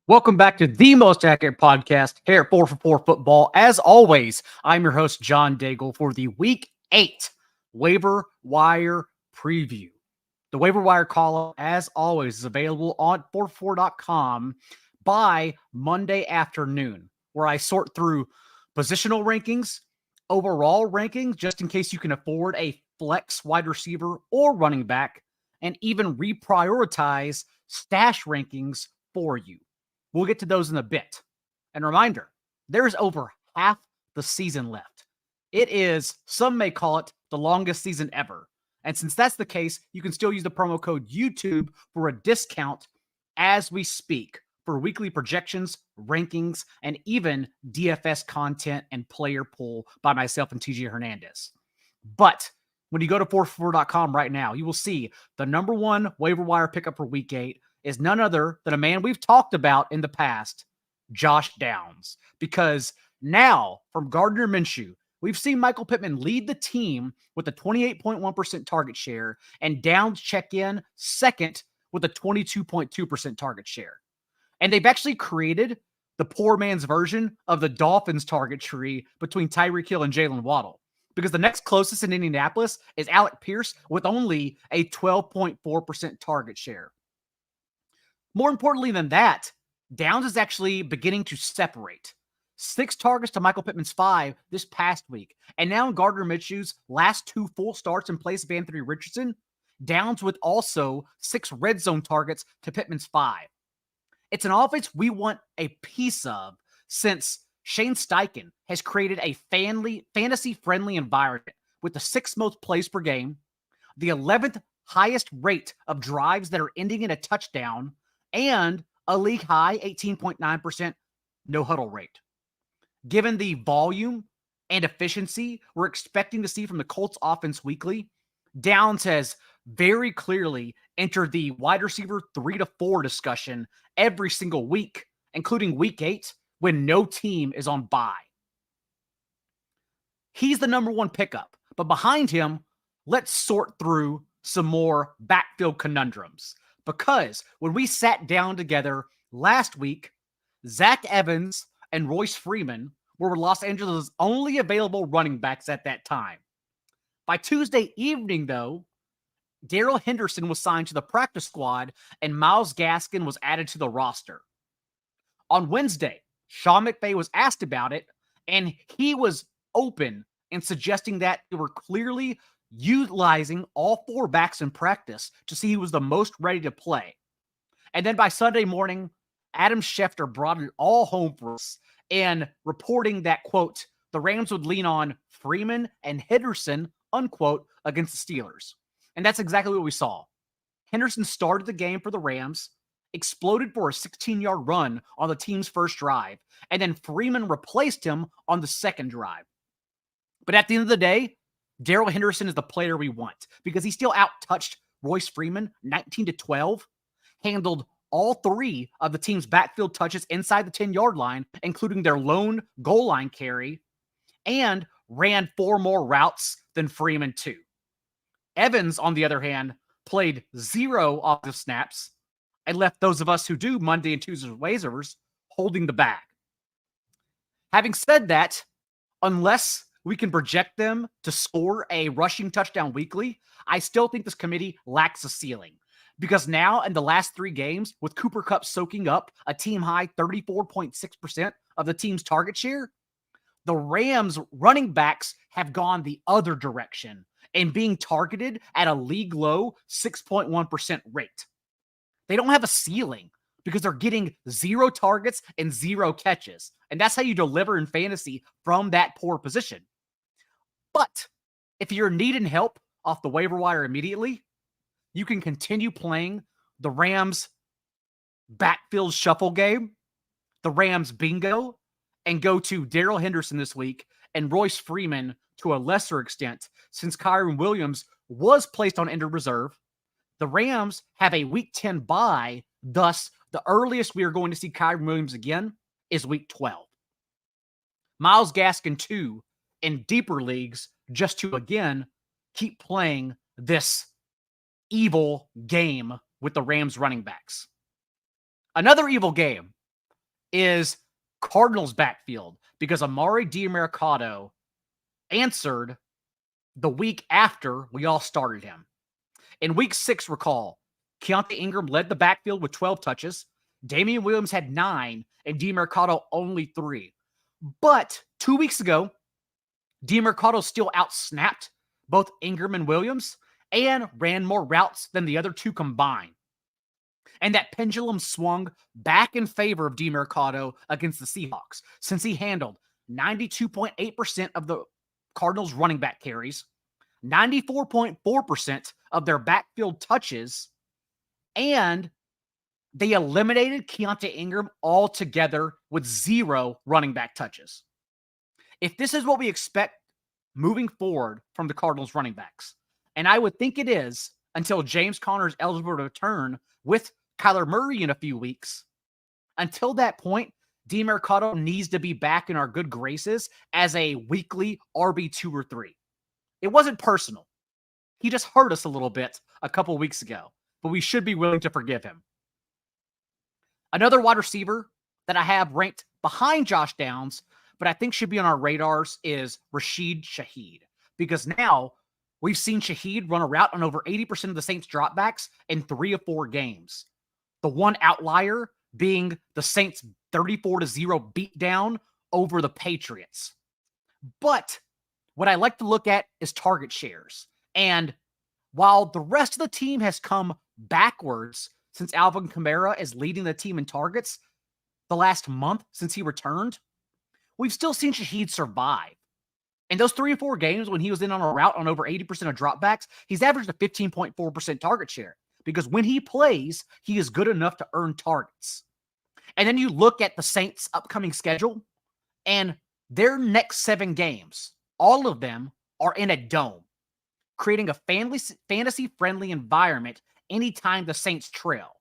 Welcome back to the most accurate podcast here at 4for4 Football. As always, I'm your host, John Daigle, for the Week 8 Waiver Wire Preview. The Waiver Wire column, as always, is available on 4for4.com by Monday afternoon, where I sort through positional rankings, overall rankings, just in case you can afford a flex wide receiver or running back, and even reprioritize stash rankings for you. We'll get to those in a bit. And reminder, there is over half the season left. It is, some may call it, the longest season ever. And since that's the case, you can still use the promo code YouTube for a discount as we speak for weekly projections, rankings, and even DFS content and player pool by myself and TJ Hernandez. But when you go to 4for4.com right now, you will see the number one waiver wire pickup for Week 8 is none other than a man we've talked about in the past, Josh Downs. Because now, from Gardner Minshew, we've seen Michael Pittman lead the team with a 28.1% target share, and Downs check in second with a 22.2% target share. And they've actually created the poor man's version of the Dolphins target tree between Tyreek Hill and Jalen Waddle. Because the next closest in Indianapolis is Alec Pierce with only a 12.4% target share. More importantly than that, Downs is actually beginning to separate. 6 targets to Michael Pittman's 5 this past week. And now in Gardner Minshew's last 2 full starts in place of Anthony Richardson, Downs with also 6 red zone targets to Pittman's 5. It's an offense we want a piece of since Shane Steichen has created a fantasy-friendly environment with the 6th most plays per game, the 11th highest rate of drives that are ending in a touchdown, and a league-high 18.9% no-huddle rate. Given the volume and efficiency we're expecting to see from the Colts offense weekly, Downs has very clearly entered the wide receiver 3 to 4 discussion every single week, including Week 8, when no team is on bye. He's the number one pickup, but behind him, let's sort through some more backfield conundrums. Because when we sat down together last week, Zach Evans and Royce Freeman were Los Angeles' only available running backs at that time. By Tuesday evening, though, Darrell Henderson was signed to the practice squad and Myles Gaskin was added to the roster. On Wednesday, Sean McVay was asked about it, and he was open in suggesting that they were clearly utilizing all 4 backs in practice to see who was the most ready to play. And then by Sunday morning, Adam Schefter brought it all home for us and reporting that, quote, the Rams would lean on Freeman and Henderson, unquote, against the Steelers. And that's exactly what we saw. Henderson started the game for the Rams, exploded for a 16-yard run on the team's first drive, and then Freeman replaced him on the second drive. But at the end of the day, Darrell Henderson is the player we want because he still out-touched Royce Freeman 19-12, handled all 3 of the team's backfield touches inside the 10-yard line, including their lone goal line carry, and ran 4 more routes than Freeman too. Evans, on the other hand, played 0 offensive snaps and left those of us who do Monday and Tuesday waivers holding the bag. Having said that, unless we can project them to score a rushing touchdown weekly, I still think this committee lacks a ceiling. Because now, in the last 3 games, with Cooper Kupp soaking up a team-high 34.6% of the team's target share, the Rams' running backs have gone the other direction and being targeted at a league-low 6.1% rate. They don't have a ceiling because they're getting 0 targets and 0 catches. And that's how you deliver in fantasy from that poor position. But if you're needing help off the waiver wire immediately, you can continue playing the Rams backfield shuffle game, the Rams bingo, and go to Darrell Henderson this week and Royce Freeman to a lesser extent, since Kyren Williams was placed on injured reserve. The Rams have a Week 10 bye, thus the earliest we are going to see Kyren Williams again is Week 12. Myles Gaskin, too, in deeper leagues, just to, again, keep playing this evil game with the Rams running backs. Another evil game is Cardinals backfield, because Emari Demercado answered the week after we all started him. In week 6, recall, Keontae Ingram led the backfield with 12 touches. Damian Williams had 9 and Demercado only 3. But 2 weeks ago, Demercado still outsnapped both Ingram and Williams and ran more routes than the other two combined. And that pendulum swung back in favor of Demercado against the Seahawks, since he handled 92.8% of the Cardinals' running back carries, 94.4% of their backfield touches, and they eliminated Keontae Ingram altogether with 0 running back touches. If this is what we expect moving forward from the Cardinals running backs, and I would think it is until James Conner is eligible to return with Kyler Murray in a few weeks, until that point, Demercado needs to be back in our good graces as a weekly RB2 or 3. It wasn't personal. He just hurt us a little bit a couple weeks ago, but we should be willing to forgive him. Another wide receiver that I have ranked behind Josh Downs, but I think should be on our radars, is Rashid Shaheed, because now we've seen Shaheed run a route on over 80% of the Saints dropbacks in 3 of 4 games. The one outlier being the Saints' 34-0 beatdown over the Patriots. But what I like to look at is target shares. And while the rest of the team has come backwards since Alvin Kamara is leading the team in targets the last month since he returned, we've still seen Shaheed survive. In those 3 or 4 games when he was in on a route on over 80% of dropbacks, he's averaged a 15.4% target share, because when he plays, he is good enough to earn targets. And then you look at the Saints' upcoming schedule, and their next 7 games, all of them are in a dome, creating a fantasy-friendly environment anytime the Saints trail,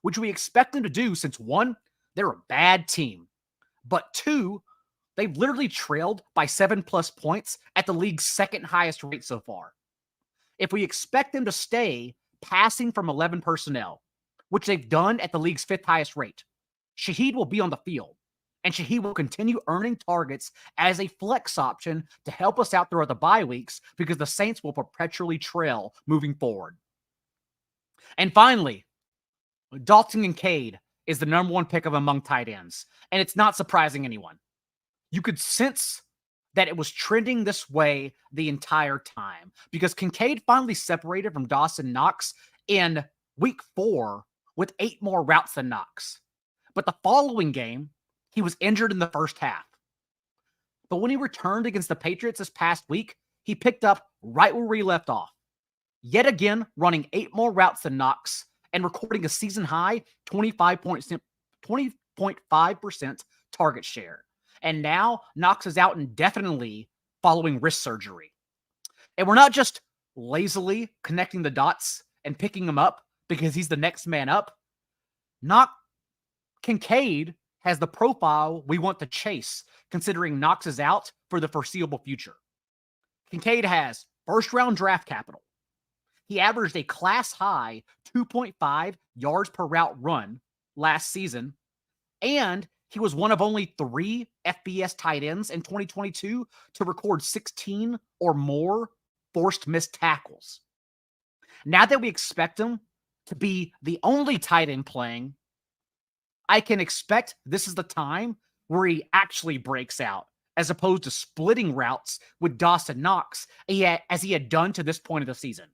which we expect them to do since, 1, they're a bad team, but 2, they've literally trailed by 7+ points at the league's 2nd highest rate so far. If we expect them to stay passing from 11 personnel, which they've done at the league's 5th highest rate, Shaheed will be on the field, and Shaheed will continue earning targets as a flex option to help us out throughout the bye weeks, because the Saints will perpetually trail moving forward. And finally, Dalton Kincaid is the number 1 pick of among tight ends, and it's not surprising anyone. You could sense that it was trending this way the entire time, because Kincaid finally separated from Dawson Knox in week 4 with 8 more routes than Knox. But the following game, he was injured in the first half. But when he returned against the Patriots this past week, he picked up right where we left off, yet again running 8 more routes than Knox and recording a season-high 20.5% target share. And now Knox is out indefinitely following wrist surgery. And we're not just lazily connecting the dots and picking him up because he's the next man up. Kincaid has the profile we want to chase, considering Knox is out for the foreseeable future. Kincaid has first-round draft capital. He averaged a class-high 2.5 yards per route run last season, and he was one of only 3 FBS tight ends in 2022 to record 16 or more forced missed tackles. Now that we expect him to be the only tight end playing, I can expect this is the time where he actually breaks out, as opposed to splitting routes with Dawson Knox as he had done to this point of the season.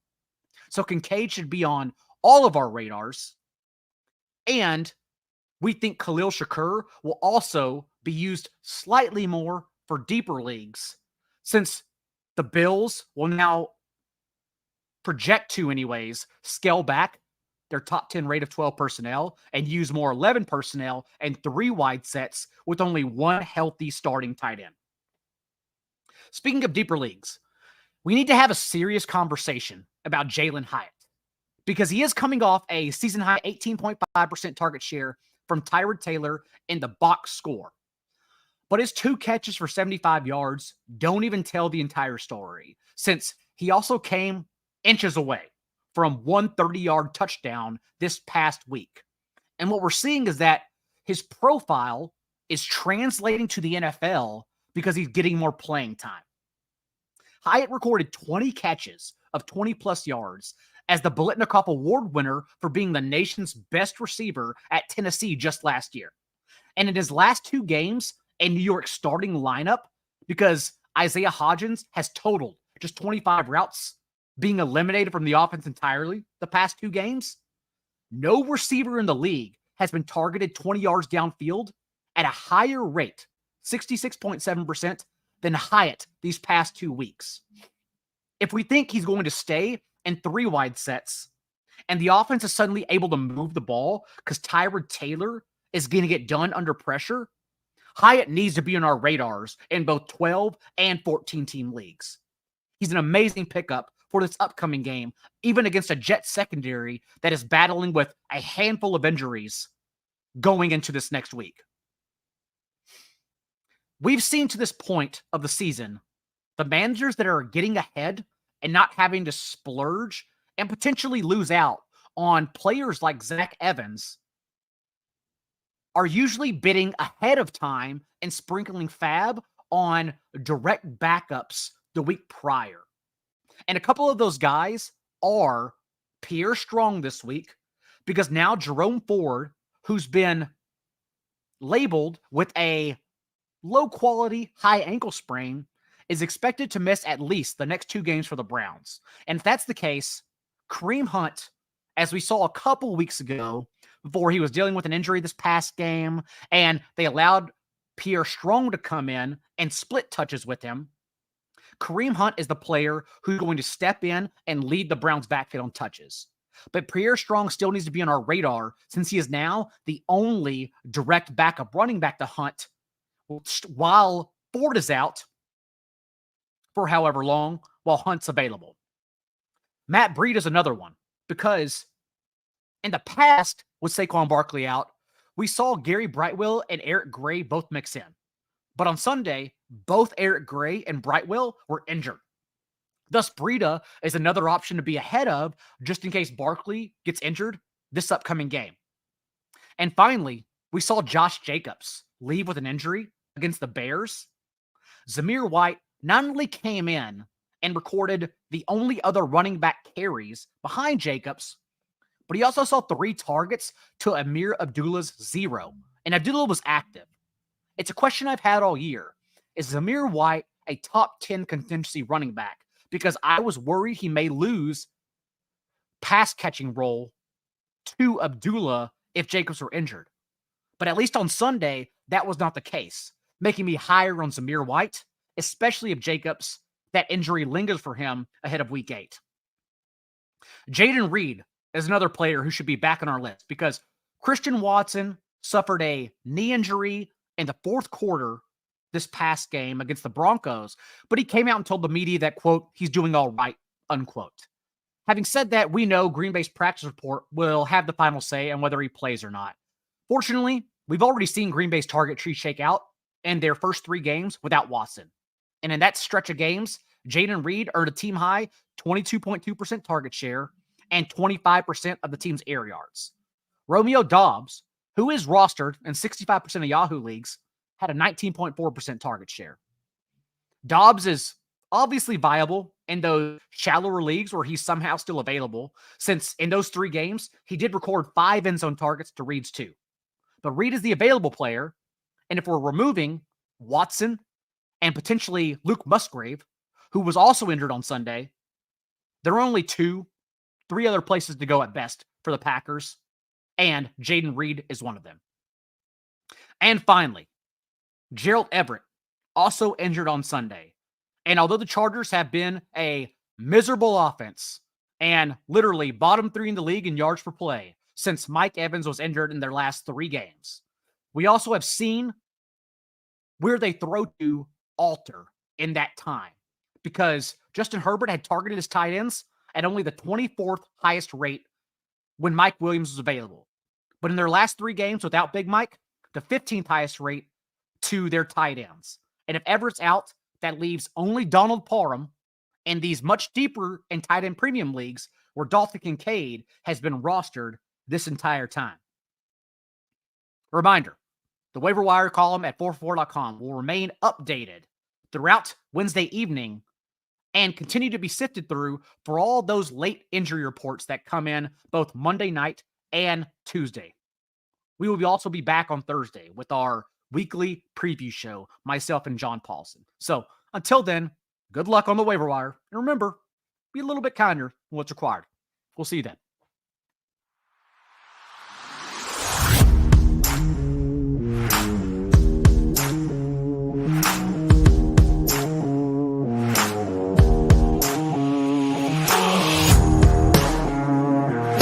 So Kincaid should be on all of our radars, and we think Khalil Shakir will also be used slightly more for deeper leagues, since the Bills will now project to anyways scale back their top 10 rate of 12 personnel and use more 11 personnel and 3 wide sets with only 1 healthy starting tight end. Speaking of deeper leagues, we need to have a serious conversation about Jalin Hyatt, because he is coming off a season-high 18.5% target share from Tyrod Taylor in the box score. But his 2 catches for 75 yards don't even tell the entire story, since he also came inches away from 1 30-yard touchdown this past week. And what we're seeing is that his profile is translating to the NFL because he's getting more playing time. Hyatt recorded 20 catches of 20-plus yards as the Biletnikoff Award winner for being the nation's best receiver at Tennessee just last year. And in his last 2 games in New York's starting lineup, because Isaiah Hodgins has totaled just 25 routes, being eliminated from the offense entirely the past 2 games, no receiver in the league has been targeted 20 yards downfield at a higher rate, 66.7%, than Hyatt these past 2 weeks. If we think he's going to stay in 3 wide sets and the offense is suddenly able to move the ball because Tyrod Taylor is going to get done under pressure, Hyatt needs to be on our radars in both 12 and 14-team leagues. He's an amazing pickup for this upcoming game, even against a Jets secondary that is battling with a handful of injuries going into this next week. We've seen to this point of the season, the managers that are getting ahead and not having to splurge and potentially lose out on players like Zach Evans are usually bidding ahead of time and sprinkling fab on direct backups the week prior. And a couple of those guys are Pierre Strong this week, because now Jerome Ford, who's been labeled with a low-quality, high ankle sprain, is expected to miss at least the next 2 games for the Browns. And if that's the case, Kareem Hunt, as we saw a couple weeks ago, before he was dealing with an injury this past game, and they allowed Pierre Strong to come in and split touches with him, Kareem Hunt is the player who's going to step in and lead the Browns backfield on touches. But Pierre Strong still needs to be on our radar since he is now the only direct backup running back to Hunt while Ford is out for however long while Hunt's available. Matt Breida is another one, because in the past, with Saquon Barkley out, we saw Gary Brightwell and Eric Gray both mix in. But on Sunday, both Eric Gray and Brightwell were injured. Thus, Breida is another option to be ahead of just in case Barkley gets injured this upcoming game. And finally, we saw Josh Jacobs leave with an injury against the Bears. Zamir White not only came in and recorded the only other running back carries behind Jacobs, but he also saw 3 targets to Amir Abdullah's 0, and Abdullah was active. It's a question I've had all year. Is Zamir White a top 10 contingency running back? Because I was worried he may lose pass catching role to Abdullah if Jacobs were injured. But at least on Sunday, that was not the case, making me higher on Zamir White, especially if Jacobs, that injury lingers for him ahead of week 8. Jayden Reed is another player who should be back on our list because Christian Watson suffered a knee injury in the 4th quarter this past game against the Broncos, but he came out and told the media that, quote, he's doing all right, unquote. Having said that, we know Green Bay's practice report will have the final say on whether he plays or not. Fortunately, we've already seen Green Bay's target tree shake out in their first 3 games without Watson. And in that stretch of games, Jayden Reed earned a team-high 22.2% target share and 25% of the team's air yards. Romeo Doubs, who is rostered in 65% of Yahoo leagues, had a 19.4% target share. Doubs is obviously viable in those shallower leagues where he's somehow still available, since in those 3 games, he did record 5 end zone targets to Reed's 2. But Reed is the available player, and if we're removing Watson and potentially Luke Musgrave, who was also injured on Sunday, there are only 2, 3 other places to go at best for the Packers, and Jayden Reed is one of them. And finally, Gerald Everett, also injured on Sunday. And although the Chargers have been a miserable offense and literally bottom 3 in the league in yards per play since Mike Evans was injured in their last 3 games, we also have seen where they throw to alter in that time, because Justin Herbert had targeted his tight ends at only the 24th highest rate when Mike Williams was available. But in their last 3 games without Big Mike, the 15th highest rate to their tight ends. And if Everett's out, that leaves only Donald Parham in these much deeper and tight end premium leagues where Dalton Kincaid has been rostered this entire time. Reminder, The waiver wire column at 4for4.com will remain updated throughout Wednesday evening and continue to be sifted through for all those late injury reports that come in both Monday night and Tuesday. We will also be back on Thursday with our weekly preview show, myself and John Paulson. So until then, good luck on the waiver wire. And remember, be a little bit kinder than what's required. We'll see you then.